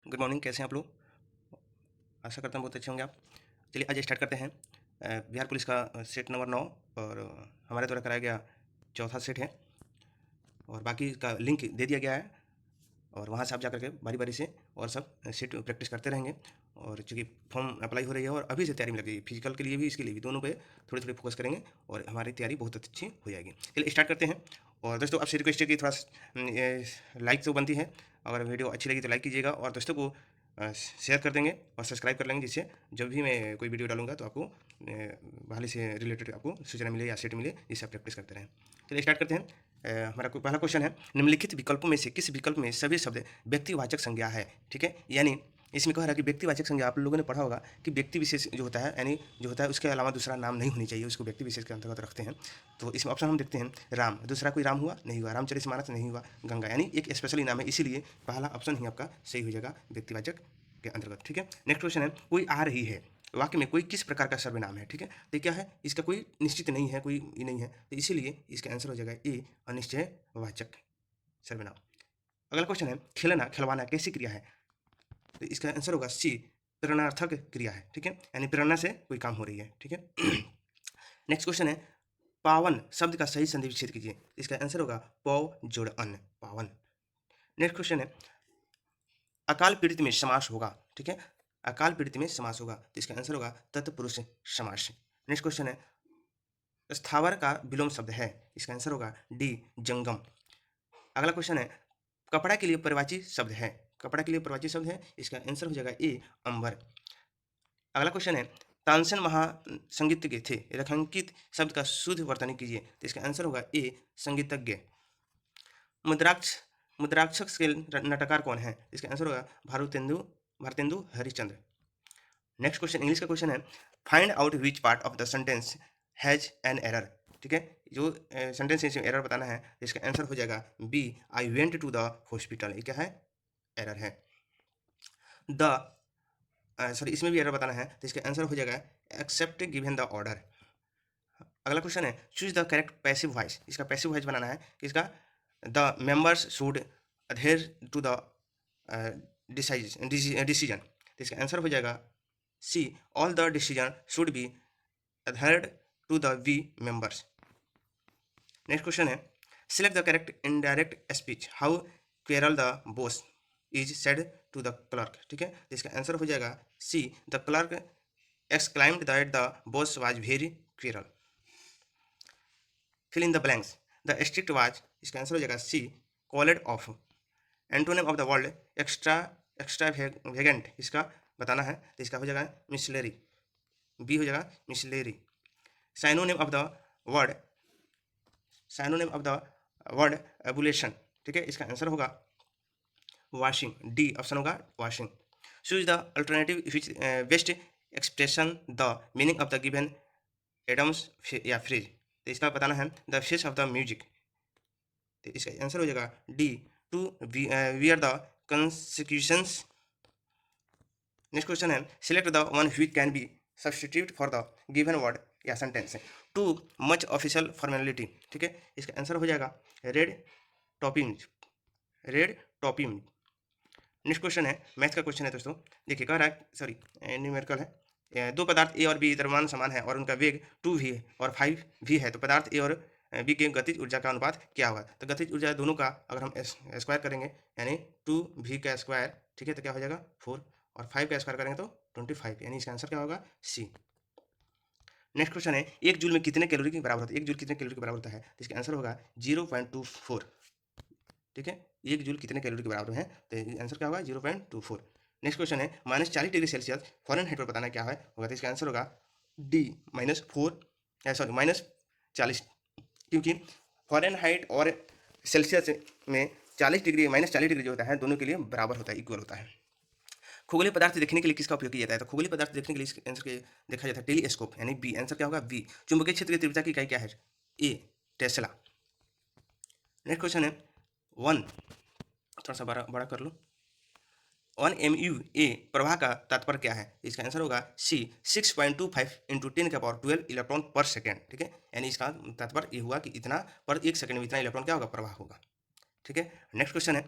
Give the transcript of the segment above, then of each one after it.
Good morning, कैसे हैं आप लोग? आशा करता हूँ बहुत अच्छे होंगे आप। चलिए आज स्टार्ट करते हैं। बिहार पुलिस का सेट नंबर 9 और हमारे द्वारा कराया गया चौथा सेट है और बाकी का लिंक दे दिया गया है और वहाँ से आप जाकर के बारी बारी से और सब सेट प्रैक्टिस करते रहेंगे। और चूँकि फॉर्म अप्लाई हो रही है और अभी से तैयारी में लगी है, फिजिकल के लिए भी इसके लिए भी, दोनों पे थोड़ी थोड़ी फोकस करेंगे और हमारी तैयारी बहुत अच्छी हो जाएगी। चलिए स्टार्ट करते हैं। और दोस्तों आपसे रिक्वेस्ट है कि थोड़ा लाइक तो बनती है, अगर वीडियो अच्छी लगी तो लाइक कीजिएगा और दोस्तों को शेयर कर देंगे और सब्सक्राइब कर लेंगे, जिससे जब भी मैं कोई वीडियो डालूंगा तो आपको बहाली से रिलेटेड आपको सूचना मिले या सेट मिले, जिससे आप प्रैक्टिस करते रहें। चलिए स्टार्ट करते हैं। हमारा कोई पहला क्वेश्चन है, निम्नलिखित विकल्पों में से किस विकल्प में सभी शब्द व्यक्तिवाचक संज्ञा है? ठीक है, यानी इसमें कह रहा है कि व्यक्तिवाचक संज्ञा, आप लोगों ने पढ़ा होगा कि व्यक्ति विशेष जो होता है, यानी जो होता है उसके अलावा दूसरा नाम नहीं होनी चाहिए, उसको व्यक्ति विशेष के अंतर्गत रखते हैं। तो इसमें ऑप्शन हम देखते हैं, राम, दूसरा कोई राम हुआ नहीं हुआ, रामचरितमानस नहीं हुआ, गंगा, यानी एक स्पेशली नाम है, इसीलिए पहला ऑप्शन ही आपका सही हो जाएगा व्यक्तिवाचक के अंतर्गत। ठीक है, नेक्स्ट क्वेश्चन है, कोई आ रही है वाक्य में कोई किस प्रकार का सर्वनाम है? ठीक है, तो क्या है, इसका कोई निश्चित नहीं है, कोई ये नहीं है, तो इसीलिए इसका आंसर हो जाएगा ए, अनिश्चयवाचक सर्वनाम। अगला क्वेश्चन है, खेलना खिलवाना कैसी क्रिया है? तो इसका आंसर होगा सी, प्रेरणार्थक क्रिया है। ठीक है, यानी प्रेरणा से कोई काम हो रही है। ठीक है नेक्स्ट क्वेश्चन है, पावन शब्द का सही संधि विच्छेद कीजिए। इसका आंसर होगा पौ जोड़ अन्न, पावन। नेक्स्ट क्वेश्चन है, अकाल पीड़ित में समास होगा। ठीक है, अकाल पीड़ित में समास होगा, तो इसका आंसर होगा तत्पुरुष समास। नेक्स्ट क्वेश्चन है, स्थावर का विलोम शब्द है। इसका आंसर होगा डी, जंगम। अगला क्वेश्चन है, कपड़ा के लिए परिवाची शब्द है। कपड़ा के लिए परिवाची शब्द है, इसका आंसर हो जाएगा ए, अंबर। अगला क्वेश्चन है, तानसेन महासंगीतज्ञ थे, रेखांकित शब्द का शुद्ध वर्तनी कीजिए। तो इसका आंसर होगा ए, संगीतज्ञ। मुद्राक्ष मुद्राक्षक के नाटककार कौन है? इसका आंसर होगा Bharatendu Harishchandra. Next question English का क्वेश्चन है, find out which part of the sentence has an error. ठीक है, जो सेंटेंस है इसमें एरर बताना है, इसका आंसर हो जाएगा B, I went to the hospital. ये क्या है? एरर है। द सॉरी, इसमें भी एरर बताना है, तो इसका आंसर हो जाएगा एक्सेप्ट गिवन द ऑर्डर। अगला क्वेश्चन है, choose the correct passive voice. इसका पैसिव वॉइस बनाना है कि इसका the members should adhere to the decision. तो इसका आंसर हो जाएगा C, all the decision should be adhered to the we members. Next question है, select the correct indirect speech how quarrel the boss is said to the clerk. ठीक है, इसका answer हो जाएगा सी, the clerk exclaimed that the boss was very quarrel. Fill in the blanks, the strict was, इसका answer हो जाएगा C, called off. Antonym of the world extravagant, इसका बताना है, तो इसका हो जाएगा मिसलेरी, बी हो जाएगा miserly. Synonym of the word synonym of the word ablution. ठीक है, इसका आंसर होगा वॉशिंग, डी ऑप्शन होगा washing. Choose the alternative which best expression the meaning of the given idioms या फ्रेज। तो इसका बताना है the face of the music. तो इसका आंसर हो जाएगा D, to wear the consequences. Next question है, select the one which can be substitute for the given word या sentence. Too much official formality. ठीक है, इसका आंसर हो जाएगा red topping, red topping. Next question है, मैथ का question है दोस्तों। देखिए कह रहा है, सॉरी न्यूमेरिकल है, दो पदार्थ ए और बी द्रव्यमान समान है और उनका वेग 2 भी है और 5 भी है, तो पदार्थ ए और बी के गतिज ऊर्जा का अनुपात क्या होगा? तो गतिज ऊर्जा दोनों का अगर हम स्क्वायर करेंगे, यानी 2v का स्क्वायर, ठीक है, तो क्या हो जाएगा 4, और 5 का स्क्वायर करेंगे तो 25, यानी इसका आंसर क्या होगा सी। नेक्स्ट क्वेश्चन है, एक जूल में कितने कैलोरी के बराबर होता है? एक जूल कितने कैलोरी के बराबर होता है? तो इसका आंसर होगा 0.24। ठीक है, एक जूल कितने कैलोरी के बराबर है? तो आंसर क्या होगा 0.24। नेक्स्ट क्वेश्चन है, -40 डिग्री सेल्सियस फॉरेनहाइट पर बताना क्या है होगा? तो इसका आंसर होगा डी, -4 सॉरी -40, क्योंकि फॉरेनहाइट और सेल्सियस में 40 डिग्री -40 डिग्री जो होता है दोनों के लिए बराबर होता है, इक्वल होता है। खगोलीय पदार्थ देखने के लिए किसका उपयोग किया जाता है? तो खगोलीय पदार्थ देखने के लिए आंसर के देखा जाता है टेलीस्कोप, यानी बी, आंसर क्या होगा बी। चुंबकीय क्षेत्र की तीव्रता की इकाई क्या है? ए, टेस्ला। नेक्स्ट क्वेश्चन है, वन, थोड़ा सा बड़ा बड़ा कर लो, 1 MU प्रवाह का तात्पर्य क्या है? इसका आंसर होगा सी, 6.25 इंटू 10⁻12 इलेक्ट्रॉन पर सेकेंड। ठीक है, यानी इसका तात्पर्य ये हुआ कि इतना पर एक सेकंड में इतना इलेक्ट्रॉन क्या होगा? प्रवाह होगा। ठीक है, नेक्स्ट क्वेश्चन है,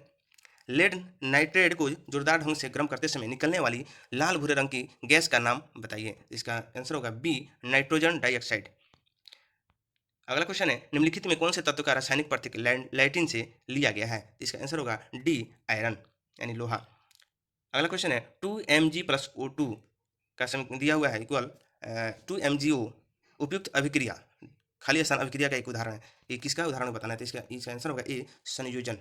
लेड नाइट्रेट को जोरदार ढंग से गर्म करते समय निकलने वाली लाल भूरे रंग की गैस का नाम बताइए। इसका आंसर होगा बी, नाइट्रोजन डाइऑक्साइड। अगला क्वेश्चन है, निम्नलिखित में कौन से तत्व का रासायनिक प्रतीक लैटिन से लिया गया है? इसका आंसर होगा डी, आयरन यानी लोहा। अगला क्वेश्चन है, 2Mg प्लस O2 का दिया हुआ है इक्वल 2MgO उपयुक्त अभिक्रिया, खाली स्थान अभिक्रिया का एक उदाहरण है। ये किसका उदाहरण बताना है? तो इसका आंसर होगा ए, संयोजन।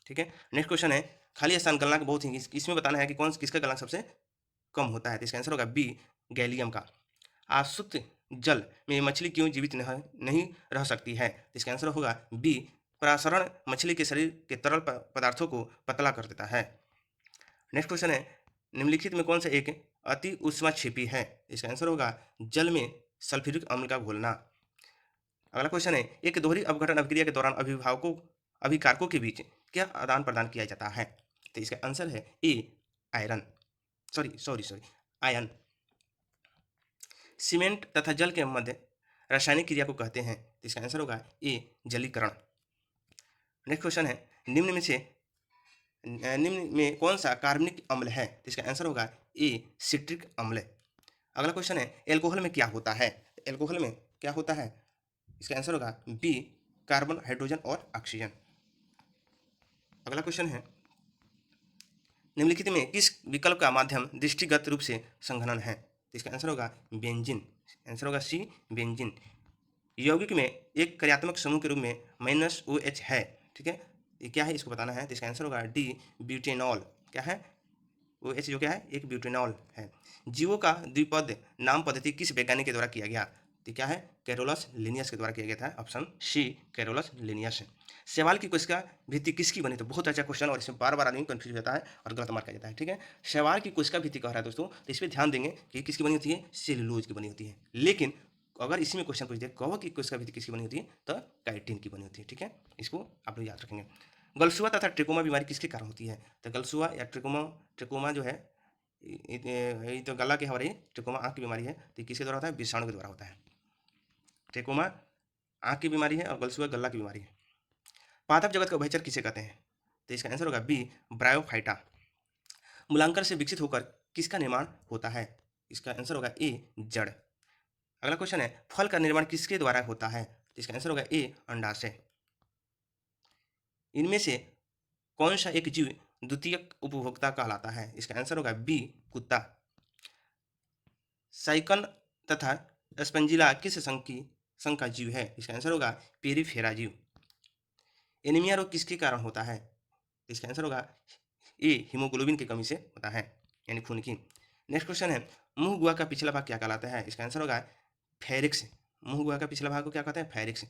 ठीक है, नेक्स्ट क्वेश्चन है, खाली स्थान गलनांक बहुत ही इसमें बताना है कि किसका गलनांक सबसे कम होता है। तो इसका आंसर होगा बी, गैलियम का। आसुत जल में मछली क्यों जीवित नहीं रह सकती है? तो इसका आंसर होगा बी, परासरण मछली के शरीर के तरल पदार्थों को पतला कर देता है। नेक्स्ट क्वेश्चन है, निम्नलिखित में कौन सा एक अति उष्मा छिपी है? इसका आंसर होगा जल में सल्फ्यूरिक अम्ल का घोलना। अगला क्वेश्चन है, एक दोहरी अपघटन अभिक्रिया के दौरान अभिकारकों के बीच क्या आदान प्रदान किया जाता है? तो इसका आंसर है ए, आयरन, सॉरी आयन। सीमेंट तथा जल के मध्य रासायनिक क्रिया को कहते हैं। तो इसका आंसर होगा ए, जलीकरण। नेक्स्ट क्वेश्चन है, निम्न में कौन सा कार्बनिक अम्ल है? तो इसका आंसर होगा ए, सिट्रिक अम्ल। अगला क्वेश्चन है, एल्कोहल में क्या होता है? एल्कोहल में क्या होता है? इसका आंसर होगा बी, कार्बन, हाइड्रोजन और ऑक्सीजन। अगला क्वेश्चन है, निम्नलिखित में किस विकल्प का माध्यम दृष्टिगत रूप से संघनन है? तो इसका आंसर होगा बेंजीन, आंसर होगा सी, बेंजीन। यौगिक में एक कार्यात्मक समूह के रूप में -OH है, ठीक है, ये क्या है इसको बताना है। तो इसका आंसर होगा डी, ब्यूटेनॉल। क्या है? OH जो क्या है, एक ब्यूटेनॉल है। जीवों का द्विपद नाम पद्धति किस वैज्ञानिक के द्वारा किया गया? तो क्या है? कैरोलस लिनियस के द्वारा किया गया था, ऑप्शन सी, कैरोलस लिनियस। शैवाल की कोशिका भित्ति किसकी बनी? तो बहुत अच्छा क्वेश्चन, और इसमें बार बार आदमी कंफ्यूज होता है और गलत मार्क आ जाता है। ठीक है, शैवाल की कोशिका भित्ति कह रहा है दोस्तों, तो इस पर ध्यान देंगे कि किसकी बनी होती है, सेल्यूलोज की बनी होती है। लेकिन अगर इसी में क्वेश्चन पूछ दे कौवा की कोशिका भित्ति किसकी बनी होती है, तो काइटिन की बनी होती है। ठीक है, इसको आप लोग याद रखेंगे। गलसुआ तथा ट्रिकोमा बीमारी किसके कारण होती है? तो गलसुआ या ट्रिकोमा जो है, ये तो गला की हमारी ट्रिकोमा आँख की बीमारी है, तो किसके द्वारा होता है? विषाणु के द्वारा होता है। ट्रिकोमा आँख की बीमारी है और गलसुआ गला की बीमारी है। पादप जगत का उभयचर किसे कहते हैं? तो इसका आंसर होगा बी, ब्रायोफाइटा। मूलांकर से विकसित होकर किसका निर्माण होता है? इसका आंसर होगा ए, जड़। अगला क्वेश्चन है, फल का निर्माण किसके द्वारा होता है? तो इसका आंसर होगा ए, अंडाशय। इनमें से कौन सा एक जीव द्वितीयक उपभोक्ता कहलाता है? इसका आंसर होगा बी, कुत्ता। साइकन तथा स्पंजिला किस संघ का जीव है? इसका आंसर होगा पेरिफेरा जीव। एनीमिया रोग किसके कारण होता है? इसका आंसर होगा ए, हीमोग्लोबिन की कमी से होता है, यानी खून की। नेक्स्ट क्वेश्चन है, मुंह गुहा का पिछला भाग क्या कहलाता है? इसका आंसर होगा फेरिक्स। मुंह गुहा का पिछला भाग को क्या कहते हैं? फेरिक्स।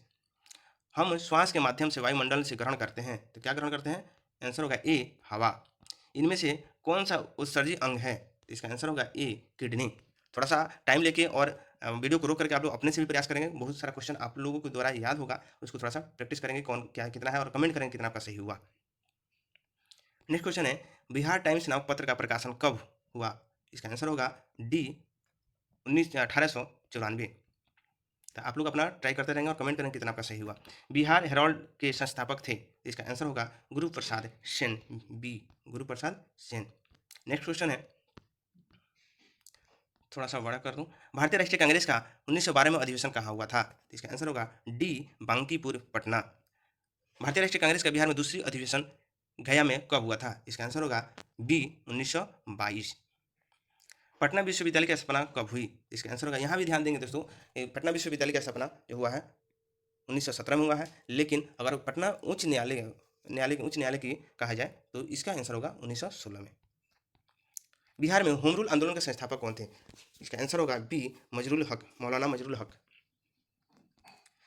हम श्वास के माध्यम से वायुमंडल से ग्रहण करते हैं, तो क्या ग्रहण करते हैं? आंसर होगा ए, हवा। इनमें से कौन सा उत्सर्जी अंग है? इसका आंसर होगा ए, किडनी। थोड़ा सा टाइम लेके और वीडियो को रोक करके आप लोग अपने से भी प्रयास करेंगे, बहुत सारा क्वेश्चन आप लोगों को द्वारा याद होगा, उसको थोड़ा सा प्रैक्टिस करेंगे, कौन क्या कितना है, और कमेंट करेंगे कितना आपका सही हुआ। नेक्स्ट क्वेश्चन है, बिहार टाइम्स नामक पत्र का प्रकाशन कब हुआ? इसका आंसर होगा डी, 1894। तो आप लोग अपना ट्राई करते रहेंगे और कमेंट करेंगे कितना आपका सही हुआ। बिहार हेराल्ड के संस्थापक थे, इसका आंसर होगा Guru Prasad Sen, B, Guru Prasad Sen. Next question है, थोड़ा सा बड़ा कर दूं, भारतीय राष्ट्रीय कांग्रेस का 1912 में अधिवेशन कहाँ हुआ था? इसका आंसर होगा डी, बांकीपुर, पटना। भारतीय राष्ट्रीय कांग्रेस का बिहार में दूसरी अधिवेशन गया में कब हुआ था? इसका आंसर होगा बी, 1922। पटना विश्वविद्यालय की स्थापना कब हुई? इसका आंसर होगा, यहाँ भी ध्यान देंगे दोस्तों, पटना विश्वविद्यालय की स्थापना जो हुआ है 1917 में हुआ है, लेकिन अगर पटना उच्च न्यायालय की कहा जाए तो इसका आंसर होगा 1916 में। बिहार में होम रूल आंदोलन के संस्थापक कौन थे? इसका आंसर होगा बी, मजरूल हक, मौलाना मजरूल हक।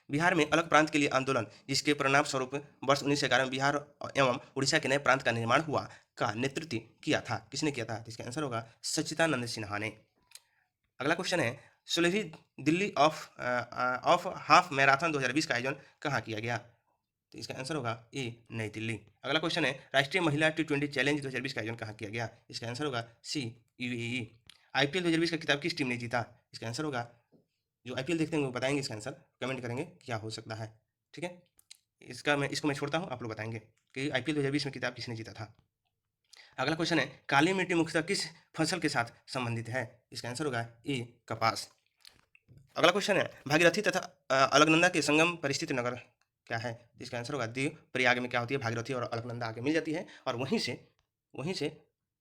बिहार में अलग प्रांत के लिए आंदोलन, जिसके परिणाम स्वरूप वर्ष 1911 में बिहार एवं उड़ीसा के नए प्रांत का निर्माण हुआ, का नेतृत्व किया था, किसने किया था? इसका आंसर होगा सच्चिदानंद सिन्हा ने। अगला क्वेश्चन है, 16वीं दिल्ली ऑफ हाफ मैराथन 2020 का आयोजन कहाँ किया गया? तो इसका आंसर होगा ए, नई दिल्ली। अगला क्वेश्चन है, राष्ट्रीय महिला T20 चैलेंज 2020 का आयोजन कहाँ किया गया? इसका आंसर होगा सी, UAE। IPL 2020 का खिताब किस टीम ने जीता? इसका आंसर होगा, जो IPL देखते हैं वो बताएंगे इसका आंसर, कमेंट करेंगे क्या हो सकता है। ठीक है, इसको मैं छोड़ता हूँ, आप लोग बताएंगे। कि IPL 2020 में किताब किसने जीता था। अगला क्वेश्चन है, काली मिट्टी मुख्यतः किस फसल के साथ संबंधित है। इसका आंसर होगा ए, कपास। अगला क्वेश्चन है, भागीरथी तथा अलकनंदा के संगम परिस्थित नगर क्या है। इसका आंसर होगा देव प्रयाग में क्या होती है, भागीरथी और अलकनंदा आके मिल जाती है और वहीं से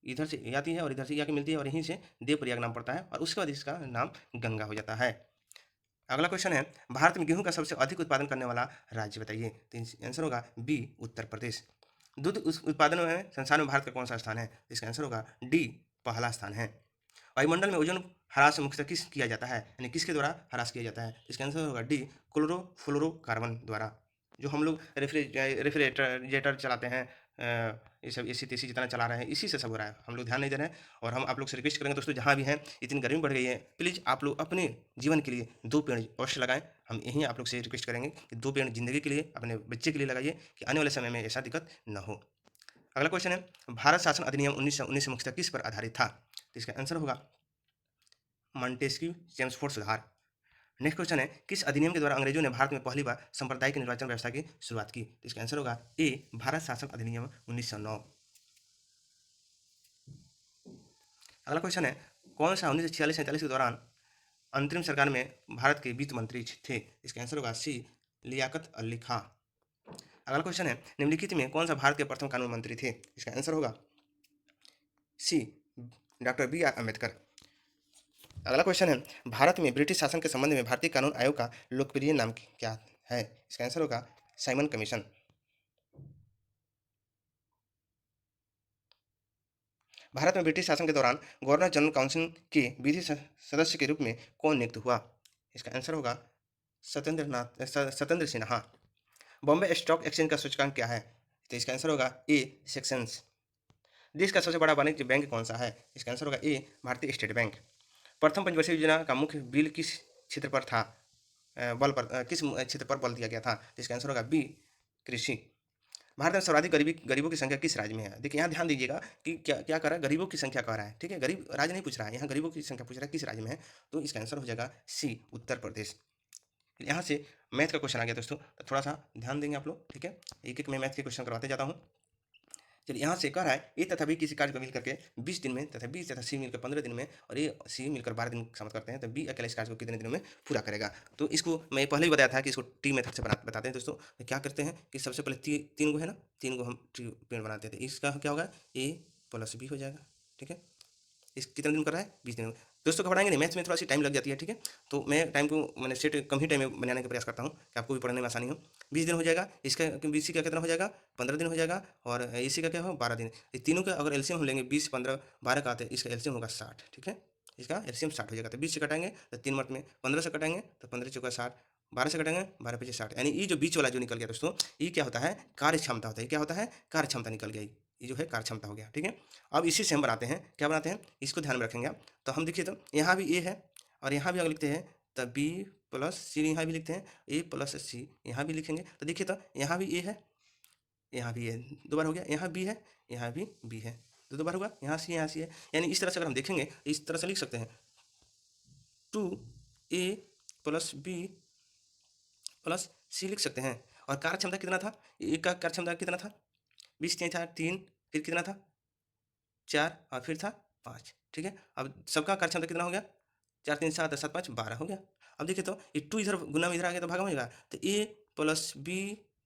इधर से आती है और इधर से आके मिलती है और यहीं से देव प्रयाग नाम पड़ता है और उसके बाद इसका नाम गंगा हो जाता है। अगला क्वेश्चन है, भारत में गेहूं का सबसे अधिक उत्पादन करने वाला राज्य बताइए। तो आंसर होगा बी, उत्तर प्रदेश। दूध उत्पादन में संसार में भारत का कौन सा स्थान है। इसका आंसर होगा डी, पहला स्थान है। वायुमंडल में ओजोन ह्रास मुख्यतः किस किया जाता है, यानी किसके द्वारा ह्रास किया जाता है। इसका आंसर होगा डी, क्लोरोफ्लोरोकार्बन द्वारा। जो हम लोग रेफ्रिजरेटर चलाते हैं, ये सब एसी तेसी जितना चला रहे हैं, इसी से सब हो रहा है, हम लोग ध्यान नहीं दे रहे हैं। और हम आप लोग से रिक्वेस्ट करेंगे दोस्तों, जहाँ भी हैं इतनी गर्मी बढ़ गई है, प्लीज़ आप लोग अपने जीवन के लिए 2 पेड़ अवश्य लगाएं। हम यहीं आप लोग से रिक्वेस्ट करेंगे कि 2 पेड़ जिंदगी के लिए, अपने बच्चे के लिए लगाइए कि आने वाले समय में ऐसा दिक्कत न हो। अगला क्वेश्चन है, भारत शासन अधिनियम 1919 मुख्यतः किस पर आधारित था। तो इसका आंसर होगा मॉन्टेस्क्यू चेम्सफोर्ड सुधार। नेक्स्ट क्वेश्चन है, किस अधिनियम के द्वारा अंग्रेजों ने भारत में पहली बार सांप्रदायिक निर्वाचन व्यवस्था की शुरुआत की। तो इसका आंसर होगा ए, भारत शासन अधिनियम 1909। अगला क्वेश्चन है, कौन सा 1946-47 के दौरान अंतरिम सरकार में भारत के वित्त मंत्री थे। इसका आंसर होगा सी, लियाकत अली खां। अगला क्वेश्चन है, निम्नलिखित में कौन सा भारत के प्रथम कानून मंत्री थे। इसका आंसर होगा सी, डॉक्टर B.R. अम्बेडकर। अगला क्वेश्चन है, भारत में ब्रिटिश शासन के संबंध में भारतीय कानून आयोग का लोकप्रिय नाम क्या है। इसका आंसर होगा साइमन कमीशन। भारत में ब्रिटिश शासन के दौरान गवर्नर जनरल काउंसिल के विधि सदस्य के रूप में कौन नियुक्त हुआ। इसका आंसर होगा सत्येंद्र सिन्हा। बॉम्बे स्टॉक एक्सचेंज का सूचकांक क्या है। तो इसका आंसर होगा ए, सेक्शंस। देश का सबसे बड़ा वाणिज्य बैंक कौन सा है। इसका आंसर होगा ए, भारतीय स्टेट बैंक। प्रथम पंचवर्षीय योजना का मुख्य बिल किस क्षेत्र पर था, किस क्षेत्र पर बल दिया गया था। तो इसका आंसर होगा बी, कृषि। भारत में सर्वाधिक गरीबों की संख्या किस राज्य में है। देखिए यहाँ ध्यान दीजिएगा कि क्या क्या कर रहा है, गरीबों की संख्या कह रहा है, ठीक है, गरीब राज्य नहीं पूछ रहा है, यहाँ गरीबों की संख्या पूछ रहा है किस राज्य में है। तो इसका आंसर हो जाएगा सी, उत्तर प्रदेश। यहाँ से मैथ का क्वेश्चन आ गया दोस्तों, तो थोड़ा सा ध्यान देंगे आप लोग, ठीक है। एक एक मैं मैथ के क्वेश्चन करवाते जाता हूँ। चलिए, यहाँ से कह रहा है ए तथा बी किसी कार्य को मिल करके 20 दिन में तथा बी तथा सी मिलकर 15 दिन में और ए सी मिलकर 12 दिन समझ करते हैं, तो बी अकेले इस कार्य को कितने दिनों में पूरा करेगा। तो इसको मैं पहले ही बताया था कि इसको टी मेथड से बताते हैं दोस्तों। तो क्या करते हैं कि सबसे पहले तीन को है ना, 3 को हम ट्री पेड़ बनाते थे, इसका क्या होगा ए प्लस बी हो जाएगा, ठीक है। इस कितने दिन कर रहा है, 20 दिन। दोस्तों घबराएंगे नहीं, मैथ्स में थोड़ा सी टाइम लग जाती है, ठीक है। तो मैं टाइम को मैंने सेट कम ही टाइम में बनाने का प्रयास करता हूँ कि आपको भी पढ़ने में आसानी हो। 20 दिन हो जाएगा, इसका BC का कितना हो जाएगा, 15 दिन हो जाएगा और AC का क्या हो 12 दिन। ये तीनों का अगर एलसीएम हम लेंगे 20, 15, 12 का आते हैं, इसका एलसीएम होगा 60, ठीक है। इसका एलसीएम 60 हो जाएगा। तो 20 से कटाएंगे तो 3 मंथ में, 15 से कटाएंगे तो 15 चौका 60, 12 से कटाएंगे 12 पीछे 60, यानी ये जो बीच वाला जो निकल गया दोस्तों, ये क्या होता है, कार्य क्षमता होता है। क्या होता है, कार्य क्षमता निकल गई, ये जो है कार्य क्षमता हो गया, ठीक है। अब इसी से हम बनाते हैं, क्या बनाते हैं, इसको ध्यान में रखेंगे आप। तो हम देखिए, तो यहाँ भी ए है और यहाँ भी अगर लिखते हैं तो बी प्लस सी, यहाँ भी लिखते हैं ए प्लस सी, यहाँ भी लिखेंगे। तो देखिए, तो यहाँ भी ए है, यहाँ भी ए, 2 बार हो गया, यहाँ बी है, यहाँ भी बी है, तो 2 बार होगा, यहाँ सी है। यानी इस तरह से अगर हम देखेंगे, इस तरह से लिख सकते हैं 2A प्लस बी प्लस सी लिख सकते हैं। और कार्य क्षमता कितना था, ए का कार्य क्षमता कितना था, 20 नहीं था, 3, फिर कितना था 4 और फिर था 5, ठीक है। अब सबका कार्य क्षमता कितना हो गया, 4 3 7 7 5 12 हो गया। अब देखिए, तो ये 2 इधर गुना में इधर आ गया तो भागा में होगा, तो ए प्लस बी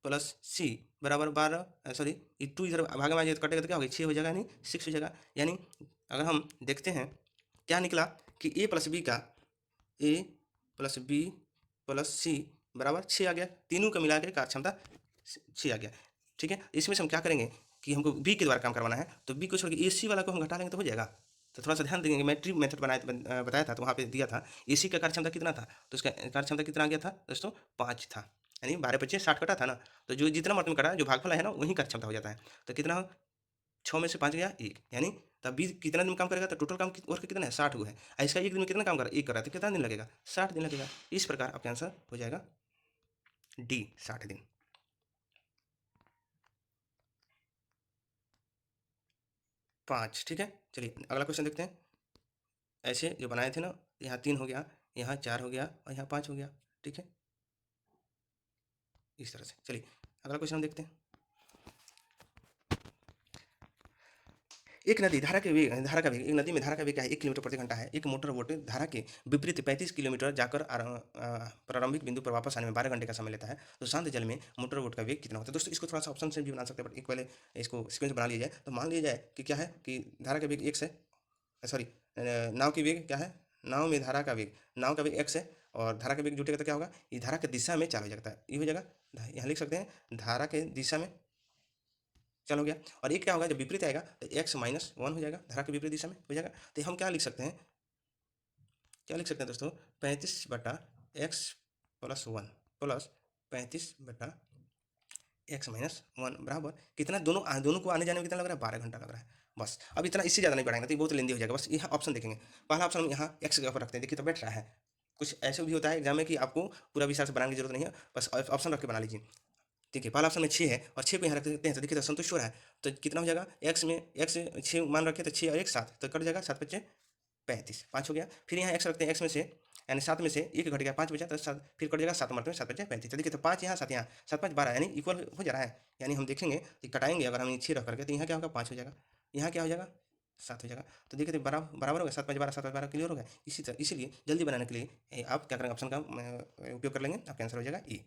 प्लस सी बराबर 12, सॉरी ये 2 इधर भागा में आ जाए तो कटेगा तो क्या होगा 6 हो जाएगा, यानी 6 हो जाएगा। यानी अगर हम देखते हैं क्या निकला कि ए प्लस बी का, ए प्लस बी प्लस सी बराबर 6 आ गया, तीनों का मिला के कार्य क्षमता 6 आ गया, ठीक है। इसमें से हम क्या करेंगे कि हमको बी के द्वारा काम करवाना है, तो बी को छोड़ के AC वाला को हम घटा लेंगे तो हो जाएगा। तो थोड़ा सा ध्यान देंगे, मैं ट्री मेथड बताया था तो वहाँ पे दिया था AC का कार्य क्षमता कितना था, तो इसका कार्य क्षमता कितना आ गया था दोस्तों, 5 था, यानी 12 पच्चीस 60 कटा था ना। तो जो जितना मतलब कटा जो भागफल है ना, वही कार्य क्षमता हो जाता है। तो कितना, 6 में से 5 गया 1, यानी तब 20 कितना दिन में काम करेगा, तो टोटल काम वर्क कितना है 60 हुआ है। इसका एक दिन में कितना काम कर रहा है, 1 कर रहा है, तो कितना दिन लगेगा 60 दिन लगेगा। इस प्रकार आपका आंसर हो जाएगा डी, 60 दिन। 5, ठीक है। चलिए अगला क्वेश्चन देखते हैं। ऐसे जो बनाए थे ना, यहाँ 3 हो गया, यहाँ 4 हो गया और यहाँ 5 हो गया, ठीक है, इस तरह से। चलिए अगला क्वेश्चन हम देखते हैं। एक नदी धारा का वेग एक नदी में धारा का वेग क्या है 1 किलोमीटर प्रति घंटा है। एक मोटर बोट धारा के विपरीत 35 किलोमीटर जाकर प्रारंभिक बिंदु पर वापस आने में 12 घंटे का समय लेता है। तो शांत जल में मोटर बोट का वेग कितना होता है? दोस्तों इसको थोड़ा सा ऑप्शन से भी बना सकते हैं, बट एक पहले इसको सीक्वेंस बना लिया जाए। तो मान लिया जाए कि क्या है कि धारा का वेग x है, सॉरी नाव की वेग क्या है, नाव में धारा का वेग, नाव का वेग x है और धारा का वेग जुटेगा तो क्या होगा, ये धारा की दिशा में चाल हो जाता है। ये हो जाएगा, यहाँ लिख सकते हैं धारा के दिशा में चल हो गया। और एक क्या होगा, जब विपरीत आएगा तो x-1 हो जाएगा, धारा के विपरीत दिशा में हो जाएगा। तो हम क्या लिख सकते हैं, दोस्तों 35/x + 1 प्लस 35/x-1 बराबर कितना, दोनों को आने जाने में कितना लग रहा है, 12 घंटा लग रहा है। बस अब इतना, इससे ज़्यादा नहीं बढ़ाएंगे तो ये बहुत लेंदी हो जाएगा। बस यहाँ ऑप्शन देखेंगे, पहला ऑप्शन हम यहाँ x के ऊपर रखते हैं, देखिए तो बैठ रहा है। कुछ ऐसे भी होता है एग्जाम में कि आपको पूरा विचार से बनाने की जरूरत नहीं है, बस ऑप्शन रख के बना लीजिए। ठीक है, पहला ऑप्शन में 6 है और 6 को यहाँ रख देते हैं तो देखिए तो संतुष्ट हो रहा है। तो कितना हो जाएगा, x में 6 मान रखे तो 6 और 1 7, तो कट जाएगा 7 × 5 = 35, 5 हो गया। फिर यहाँ x रखते हैं, x में से यानी 7 में से 1 घट गया, 5 बचा तो 7, फिर कट जाएगा 7 मरते में 7 × 5 = 35। तो देखिए तो 5 यहाँ 7 यहाँ, 7 5 12 यानी इक्वल हो जा रहा है। यानी हम देखेंगे कि कटाएंगे अगर हम 6 रख करके तो यहाँ क्या होगा 5 हो जाएगा, यहाँ क्या हो जाएगा 7 हो जाएगा। तो देखिए तो बराबर हो गया, 7 5 12, 7 5 12 क्लियर हो गया। इसीलिए जल्दी बनाने के लिए आप क्या करेंगे, ऑप्शन का उपयोग कर लेंगे, आपका आंसर हो जाएगा ए।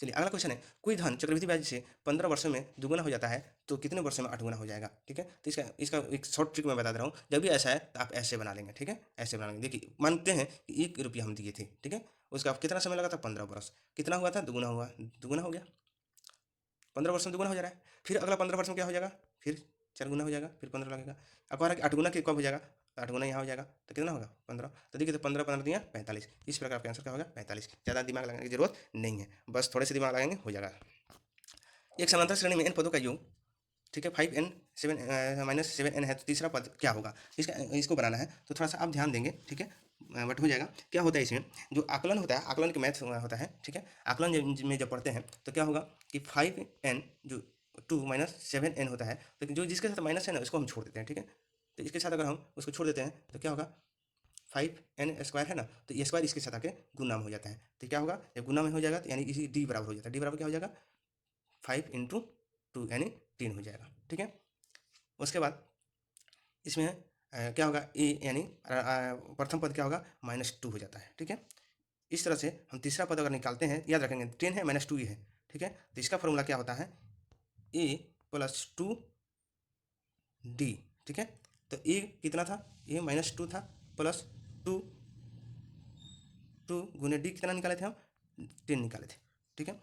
चलिए अगला क्वेश्चन है, कोई धन चक्रवृद्धि ब्याज से 15 वर्षों में दुगुना हो जाता है तो कितने वर्षों में 8 गुना हो जाएगा? ठीक है, तो इसका एक शॉर्ट ट्रिक मैं बता दे रहा हूँ। जब भी ऐसा है तो आप ऐसे बना लेंगे, ठीक है, ऐसे बना लेंगे। देखिए मानते हैं कि 1 रुपया हम दिए थे, ठीक है, उसका कितना समय लगा था, 15 वर्ष। कितना हुआ था, दुगुना हुआ, दुगुना हो गया, 15 वर्ष में दुगुना हो जा रहा है। फिर अगला 15 वर्ष में क्या हो जाएगा, फिर 4 गुना हो जाएगा, फिर 15 लगेगा। अब कह रहा है कि 8 गुना कब हो जाएगा, तो 8 गुना यहाँ हो जाएगा तो कितना होगा 15। तो देखिए तो 15 15 दिया 45, इस प्रकार आपका आंसर क्या होगा 45। ज़्यादा दिमाग लगाने की जरूरत नहीं है, बस थोड़े से दिमाग लगाएंगे हो जाएगा। एक समांतर श्रेणी में n पदों का योग, ठीक है, 5n 7 है, तो तीसरा पद क्या होगा, इसको बनाना है। तो थोड़ा सा आप ध्यान देंगे, ठीक है, बट हो जाएगा। क्या होता है इसमें, जो आकलन होता है, आकलन के मैथ होता है, ठीक है, आकलन में जब पढ़ते हैं तो क्या होगा कि 5n जो 2 - 7n होता है, तो जो जिसके साथ माइनस है ना उसको हम छोड़ देते हैं, ठीक है। तो इसके साथ अगर हम उसको छोड़ देते हैं तो क्या होगा, 5n² है ना, तो ये स्क्वायर इसके साथ आके गुना में हो जाता है। तो क्या होगा, जब गुना में हो जाएगा तो यानी इसी d बराबर हो जाता है, d बराबर क्या हो जाएगा 5 × 2 यानी 3 हो जाएगा, ठीक है। उसके बाद इसमें क्या होगा, ए यानी प्रथम पद क्या होगा -2 हो जाता है, ठीक है। इस तरह से हम तीसरा पद अगर निकालते हैं, याद रखेंगे 10 है -2 ही है, ठीक है। तो इसका फॉर्मूला क्या होता है, a + 2d, ठीक है। तो a कितना था, a -2 था, प्लस 2 गुने d कितना निकाले थे हम, 10 निकाले थे, ठीक है,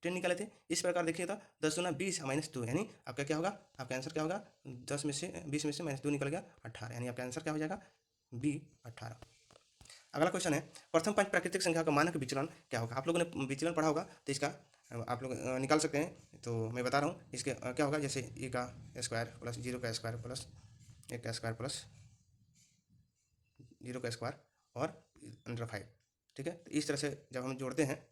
10 निकाले थे। इस प्रकार देखिए तो 10 × 20 - 2 यानी आपका क्या होगा, आपका आंसर क्या होगा, 10 में से 20 में से -2 निकल गया 18, यानी आपका आंसर क्या हो जाएगा बी 18। अगला क्वेश्चन है, प्रथम 5 प्राकृतिक संख्या का मानक विचलन क्या होगा। आप लोगों ने विचलन पढ़ा होगा तो इसका आप लोग निकाल सकते हैं। तो मैं बता रहा हूँ इसके क्या होगा, जैसे ए का स्क्वायर प्लस 0 का स्क्वायर प्लस 1 का स्क्वायर प्लस 0 का स्क्वायर और √5, ठीक है। तो इस तरह से जब हम जोड़ते हैं,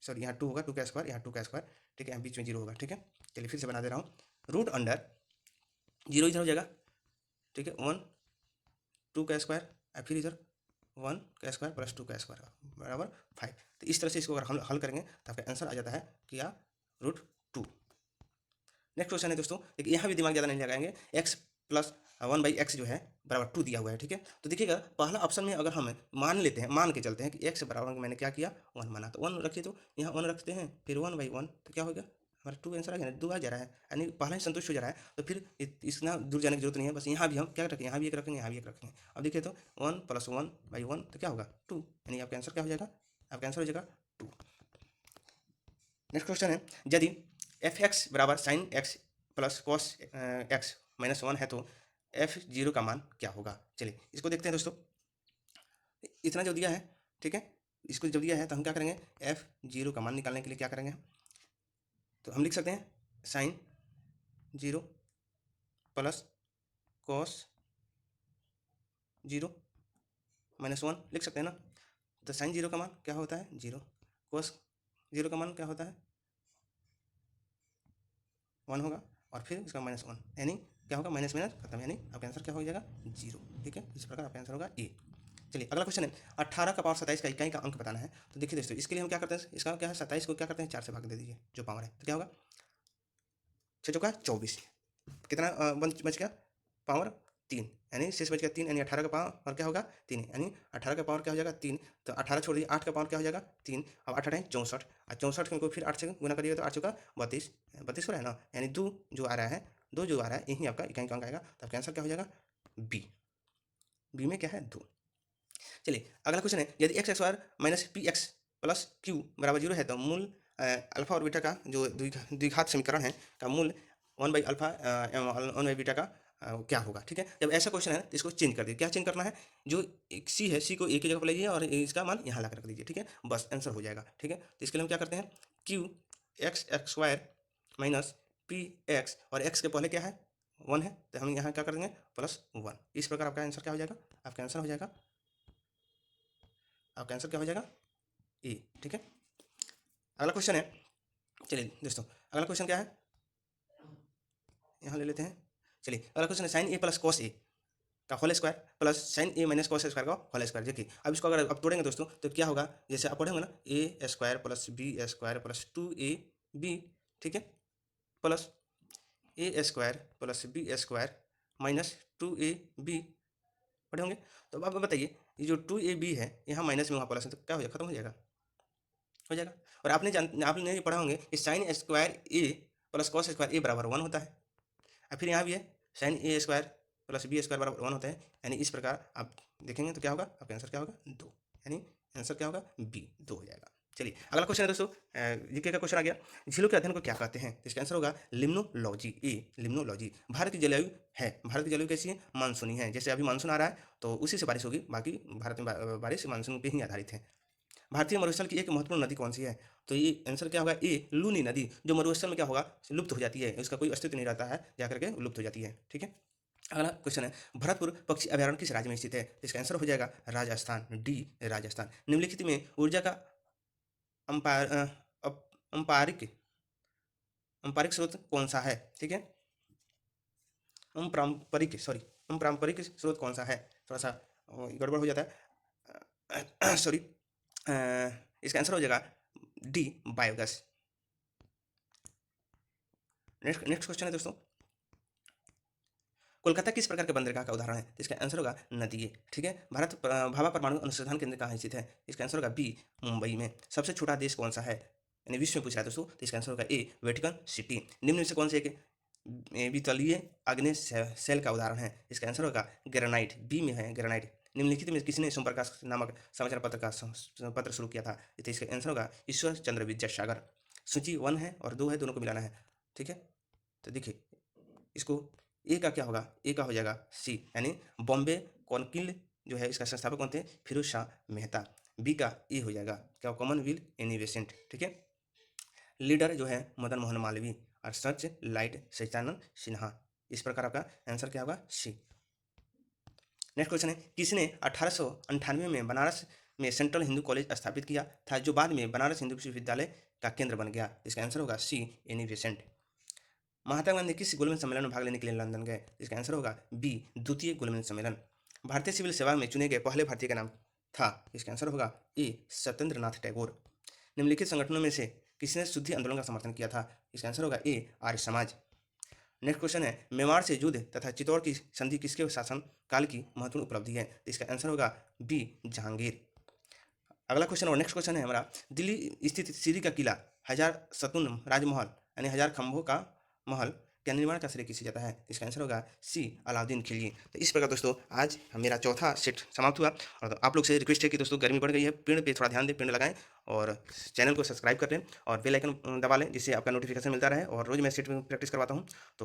सॉरी यहाँ 2 होगा, 2 का स्क्वायर, यहाँ 2 का स्क्वायर, ठीक है, यहाँ बीच में 0 होगा, ठीक है। चलिए फिर से बना दे रहा हूँ, √0 इधर हो जाएगा, ठीक है, 1 2 का स्क्वायर और फिर इधर 1 का स्क्वायर प्लस 2 का स्क्वायर बराबर 5। तो इस तरह से इसको अगर हम हल करेंगे तो आपका आंसर आ जाता है कि √2। नेक्स्ट क्वेश्चन है दोस्तों, देखिए यहाँ भी दिमाग ज़्यादा नहीं लगाएंगे, x + 1/x जो है बराबर 2 दिया हुआ है, ठीक है। तो देखिएगा पहला ऑप्शन में अगर हम मान लेते हैं, मान के चलते हैं कि x बराबर मैंने क्या किया 1 माना, तो 1 रखिए, तो यहाँ 1 रखते हैं, फिर 1/1, तो क्या हो गया हमारा 2 आंसर आ गया, 2 आ जा रहा है, यानी पहला ही संतुष्ट हो जा रहा है। तो फिर इतना दूर जाने की जरूरत नहीं है, बस यहाँ भी हम क्या रखेंगे, यहाँ भी एक रखेंगे, यहाँ भी एक रखेंगे। अब देखिए तो 1 + 1/1 तो क्या होगा 2, यानी आपका आंसर क्या हो जाएगा, आपका आंसर हो जाएगा 2। नेक्स्ट क्वेश्चन है, यदि f(x) बराबर sin x + cos x - 1 है तो f(0) का मान क्या होगा। चलिए इसको देखते हैं दोस्तों, इतना जो दिया है, ठीक है, इसको जब दिया है तो हम क्या करेंगे, f(0) का मान निकालने के लिए क्या करेंगे, तो हम लिख सकते हैं sin 0 + cos 0 - 1 लिख सकते हैं ना। तो sin 0 का मान क्या होता है 0, cos 0 का मान क्या होता है 1 होगा, और फिर इसका -1, यानी क्या होगा, माइनस माइनस खत्म, यानी आपका आंसर क्या हो जाएगा 0, ठीक है। इस प्रकार आपका आंसर होगा ए। चलिए अगला क्वेश्चन है, 18 का पावर 27 का इकाई का अंक बताना है। तो देखिए दोस्तों, इसके लिए हम क्या करते हैं, इसका क्या है 27 को क्या करते हैं 4 से भाग दे दीजिए जो पावर है, तो क्या होगा 6 चौका 24, कितना बच गया, पावर 3, यानी शेष बच गया 3, यानी 18 का पावर क्या होगा 3, यानी 18 का पावर क्या हो जाएगा 3। तो 18 छोड़ दिए, 8 का पावर क्या हो जाएगा 3। अब 8 है 64, और 64 को फिर 8 से गुना करिएगा तो 8 चौका 32, 32 हो रहा है ना, यानी 2 जो आ रहा है, 2 जो आ रहा है यही आपका इकाई का अंक आएगा। तो आपका आंसर क्या हो जाएगा बी, बी में क्या है 2। चलिए अगला क्वेश्चन है, यदि x square minus P x plus Q बराबर 0 है तो मूल अल्फा और बीटा का जो द्विघात समीकरण है का मूल 1/अल्फा 1/बीटा का क्या होगा। ठीक है, जब ऐसा क्वेश्चन है तो इसको चेंज कर दीजिए। क्या चेंज करना है, जो सी है सी को ए की जगह पर लीजिए और इसका मान यहाँ ला कर रख दीजिए। ठीक है, बस आंसर हो जाएगा। ठीक है, तो इसके लिए हम क्या करते हैं, Q x x square minus P x, और एक्स के पहले क्या है 1 है, तो हम यहाँ क्या कर देंगे +1। इस प्रकार आपका आंसर क्या हो जाएगा, आपका आंसर हो जाएगा, आपका आंसर क्या हो जाएगा ए। ठीक है, अगला क्वेश्चन है, चलिए दोस्तों अगला क्वेश्चन क्या है, यहाँ ले लेते हैं। चलिए अगला क्वेश्चन है sign A plus cos A का होल स्क्वायर प्लस साइन ए माइनस कॉस स्क्वायर का होल स्क्वायर। देखिए अब इसको अगर अब तोड़ेंगे दोस्तों तो क्या होगा, जैसे आप पढ़ेंगे ना a square plus b square plus 2ab, ठीक है, plus a square plus b square minus 2ab पढ़े होंगे। तो अब आप बताइए ये जो 2ab है यहाँ माइनस में वहाँ प्लस है तो क्या हो जाएगा, खत्म हो जाएगा, हो जाएगा। और आपने ये पढ़ा होंगे कि साइन स्क्वायर ए प्लस कॉस स्क्वायर ए बराबर 1 होता है, और फिर यहाँ भी है साइन ए स्क्वायर प्लस बी स्क्वायर बराबर 1 होता है, यानी इस प्रकार आप देखेंगे तो क्या होगा, आपका आंसर क्या होगा 2, यानी आंसर क्या होगा बी 2 हो जाएगा। चलिए अगला क्वेश्चन है दोस्तों, जीके का क्वेश्चन आ गया, झीलों के अध्ययन को क्या कहते हैं, इसका आंसर होगा लिम्नोलॉजी, ए लिम्नोलॉजी। भारत की जलवायु है, भारत की जलवायु कैसी है, मानसूनी है, जैसे अभी मानसून आ रहा है तो उसी से बारिश होगी, बाकी भारत में बारिश मानसून पे ही आधारित है। भारतीय मरुस्थल की एक महत्वपूर्ण नदी कौन सी है, तो ये आंसर क्या होगा ए लूनी नदी, जो मरुस्थल में क्या होगा लुप्त हो जाती है, इसका कोई अस्तित्व नहीं रहता है, जाकर के लुप्त हो जाती है। ठीक है, अगला क्वेश्चन है भरतपुर पक्षी अभयारण्य किस राज्य में स्थित है, इसका आंसर हो जाएगा राजस्थान, डी राजस्थान। निम्नलिखित में ऊर्जा का अंपार अंपारिक अंपारिक स्रोत कौन सा है, ठीक है, अपारंपरिक स्रोत कौन सा है, थोड़ा सा गड़बड़ हो जाता है सॉरी, इसका आंसर हो जाएगा डी बायोगैस। नेक्स्ट क्वेश्चन है दोस्तों, कोलकाता किस प्रकार के बंदरगाह का उदाहरण है, तो इसका आंसर होगा नदिये। ठीक है, भारत भाभा परमाणु अनुसंधान केंद्र कहाँ स्थित है, इसका आंसर होगा बी मुंबई में। सबसे छोटा देश कौन सा है, यानी विश्व में पूछ रहा है दोस्तों, तो इसका आंसर होगा ए वेटिकन सिटी। निम्न में से कौन से एक वितलीय आग्नेय सेल का उदाहरण है, इसका आंसर होगा ग्रेनाइट, बी में है ग्रेनाइट। निम्नलिखित में किसने सोमप्रकाश नामक समाचार पत्र का पत्र शुरू किया था, तो इसका आंसर होगा ईश्वर चंद्र विद्यासागर। सूची 1 है और 2 है, दोनों को मिलाना है। ठीक है, तो देखिए इसको ए का क्या होगा, ए का हो जाएगा सी, यानी बॉम्बे कॉन्किल जो है इसका संस्थापक कौन थे, फिरोज शाह मेहता। बी का ए हो जाएगा क्या, कॉमनवेल्थ एनी। ठीक है, लीडर जो है मदन मोहन मालवीय, और सर्च लाइट सच्चिदानंद सिन्हा। इस प्रकार आपका आंसर क्या होगा सी। नेक्स्ट क्वेश्चन है, किसने 1898 में बनारस में सेंट्रल हिंदू कॉलेज स्थापित किया था, जो बाद में बनारस हिंदू विश्वविद्यालय का केंद्र बन गया, इसका आंसर होगा see Annie Besant. Mahatma Gandhi किस गोलमेज सम्मेलन में भाग लेने के लिए लंदन गए, इसका आंसर होगा बी द्वितीय गोलमेज सम्मेलन। भारतीय सिविल सेवा में चुने गए पहले भारतीय का नाम था, इसका आंसर होगा ए सत्येंद्र नाथ टैगोर। निम्नलिखित संगठनों में से किसने शुद्धि आंदोलन का समर्थन किया था, इसका आंसर होगा ए आर्य समाज। नेक्स्ट क्वेश्चन है, मेवाड़ से युद्ध तथा चित्तौड़ की संधि किसके शासन काल की महत्वपूर्ण उपलब्धि है, इसका आंसर होगा बी जहांगीर। अगला क्वेश्चन और नेक्स्ट क्वेश्चन है हमारा, दिल्ली स्थित सीरी का किला हजार सतुन राजमहल यानी हजार खंभों का महल का निर्माण का श्रेय किसे जाता है, इसका आंसर होगा सी अलाउद्दीन खिलजी। तो इस प्रकार दोस्तों आज मेरा चौथा सेट समाप्त हुआ, और आप लोग से रिक्वेस्ट है कि दोस्तों गर्मी बढ़ गई है, पेड़ पे थोड़ा ध्यान दें, पेड़ लगाएं और चैनल को सब्सक्राइब कर लें और बेल आइकन दबा लें, जिससे आपका नोटिफिकेशन मिलता रहे, और रोज़ मैं सेट में प्रैक्टिस करवाता हूँ। तो